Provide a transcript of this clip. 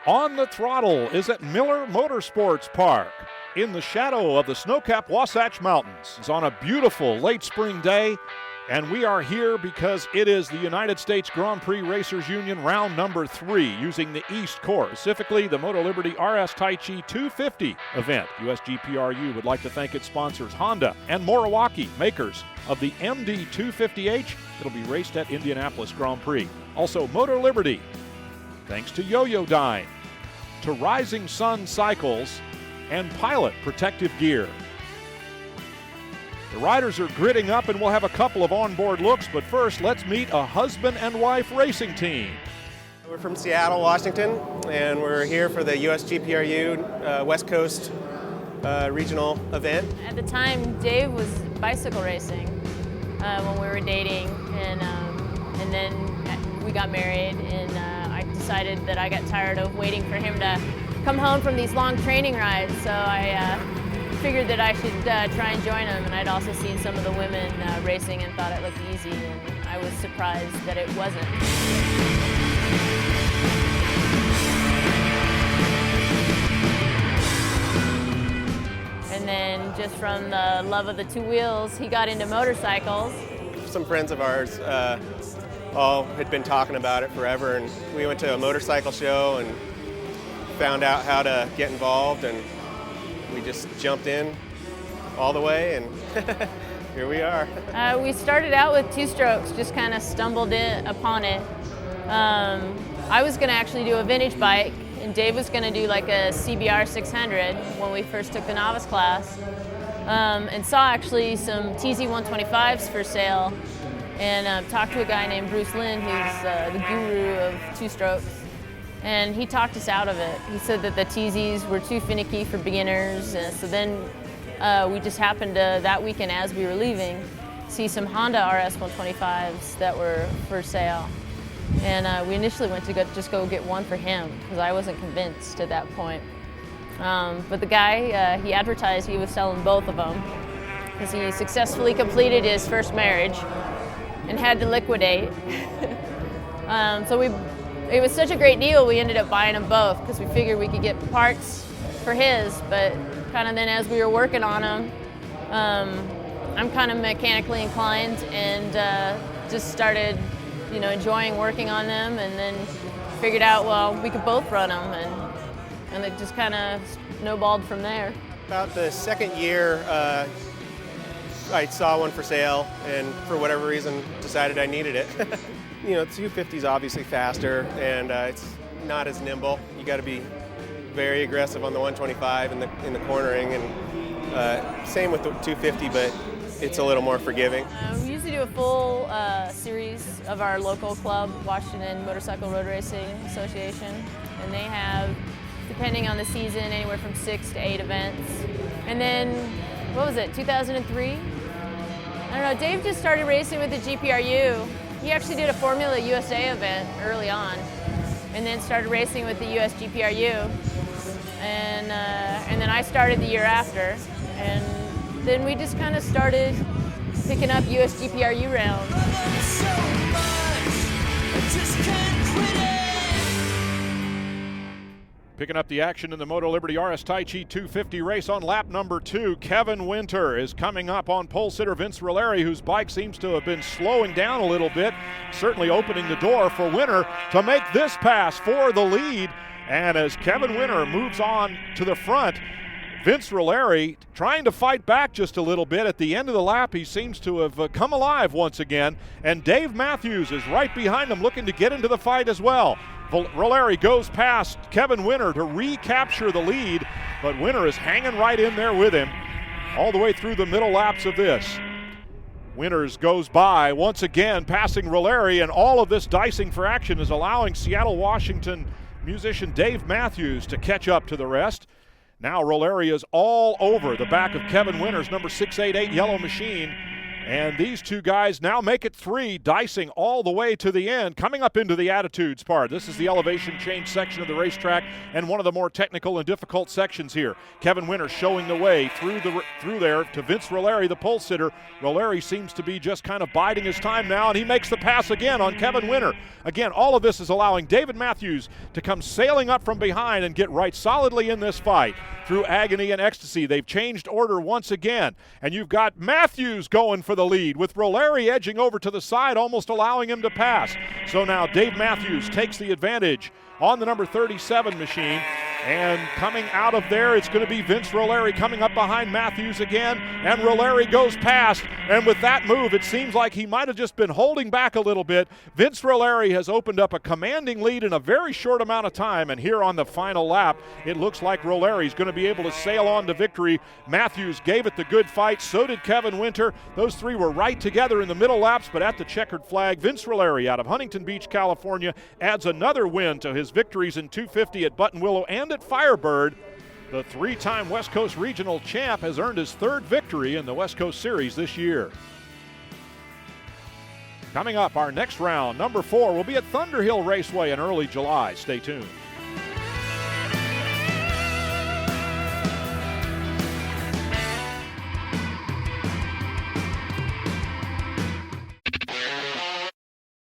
On the Throttle is at Miller Motorsports Park in the shadow of the snow-capped Wasatch Mountains. It's on a beautiful late spring day, and we are here because it is the United States Grand Prix Racers Union round number 3 using the East Course, specifically the Moto Liberty RS Taichi 250 event. USGPRU would like to thank its sponsors Honda and Moriwaki, makers of the MD 250H. It'll be raced at Indianapolis Grand Prix. Also Moto Liberty, thanks to Yo-Yo-Dyne, to Rising Sun Cycles, and Pilot Protective Gear. The riders are gritting up, and we'll have a couple of onboard looks, but first let's meet a husband and wife racing team. We're from Seattle, Washington, and we're here for the USGPRU West Coast regional event. At the time, Dave was bicycle racing when we were dating, and then we got married, and I decided that I got tired of waiting for him to come home from these long training rides, so I figured that I should try and join him. And I'd also seen some of the women racing and thought it looked easy, and I was surprised that it wasn't. And then just from the love of the two wheels, he got into motorcycles. Some friends of ours all had been talking about it forever, and we went to a motorcycle show and found out how to get involved, and we just jumped in all the way, and here we are. We started out with two-strokes, just kind of stumbled upon it. I was going to actually do a vintage bike, and Dave was going to do like a CBR 600 when we first took the novice class, and saw actually some TZ 125s for sale, and talked to a guy named Bruce Lynn, who's the guru of two-strokes. And he talked us out of it. He said that the TZs were too finicky for beginners. And so then we just happened to, that weekend as we were leaving, see some Honda RS 125s that were for sale. And we initially went to just go get one for him because I wasn't convinced at that point. But the guy, he advertised he was selling both of them because he successfully completed his first marriage and had to liquidate. It was such a great deal, we ended up buying them both because we figured we could get parts for his, but kind of then as we were working on them, I'm kind of mechanically inclined and just started, enjoying working on them, and then figured out, well, we could both run them, and it just kind of snowballed from there. About the second year, I saw one for sale, and for whatever reason decided I needed it. 250 is obviously faster, and it's not as nimble. You got to be very aggressive on the 125 in the cornering, and same with the 250, but it's a little more forgiving. We usually do a full series of our local club, Washington Motorcycle Road Racing Association, and they have, depending on the season, anywhere from 6 to 8 events. And then, what was it, 2003? I don't know, Dave just started racing with the GPRU. He actually did a Formula USA event early on, and then started racing with the USGPRU, and then I started the year after, and then we just kind of started picking up USGPRU rounds. Picking up the action in the Moto Liberty RS Taichi 250 race on lap number 2. Kevin Winter is coming up on pole sitter Vince Roleri, whose bike seems to have been slowing down a little bit, certainly opening the door for Winter to make this pass for the lead. And as Kevin Winter moves on to the front, Vince Roleri trying to fight back just a little bit. At the end of the lap, he seems to have come alive once again, and Dave Matthews is right behind him looking to get into the fight as well. Roleri goes past Kevin Winter to recapture the lead, but Winter is hanging right in there with him all the way through the middle laps of this. Winters goes by once again, passing Roleri, and all of this dicing for action is allowing Seattle, Washington musician Dave Matthews to catch up to the rest. Now Roleri is all over the back of Kevin Winter's number 688 yellow machine, And these two guys now make it 3, dicing all the way to the end, coming up into the attitudes part. This is the elevation change section of the racetrack and one of the more technical and difficult sections here. Kevin Winter showing the way through there to Vince Roleri, the pole sitter. Roleri seems to be just kind of biding his time now, and he makes the pass again on Kevin Winter. Again, all of this is allowing David Matthews to come sailing up from behind and get right solidly in this fight. Through agony and ecstasy, they've changed order once again, and you've got Matthews going for the lead with Roleri edging over to the side, almost allowing him to pass. So now Dave Matthews takes the advantage on the number 37 machine, and coming out of there, it's going to be Vince Roleri coming up behind Matthews again, and Roleri goes past, and with that move, it seems like he might have just been holding back a little bit. Vince Roleri has opened up a commanding lead in a very short amount of time, and here on the final lap, it looks like Roleri's going to be able to sail on to victory. Matthews gave it the good fight, so did Kevin Winter. Those three were right together in the middle laps, but at the checkered flag, Vince Roleri out of Huntington Beach, California, adds another win to his victories in 250 at Buttonwillow and at Firebird. The 3-time West Coast Regional champ has earned his 3rd victory in the West Coast Series this year. Coming up, our next round, number 4, will be at Thunderhill Raceway in early July. Stay tuned.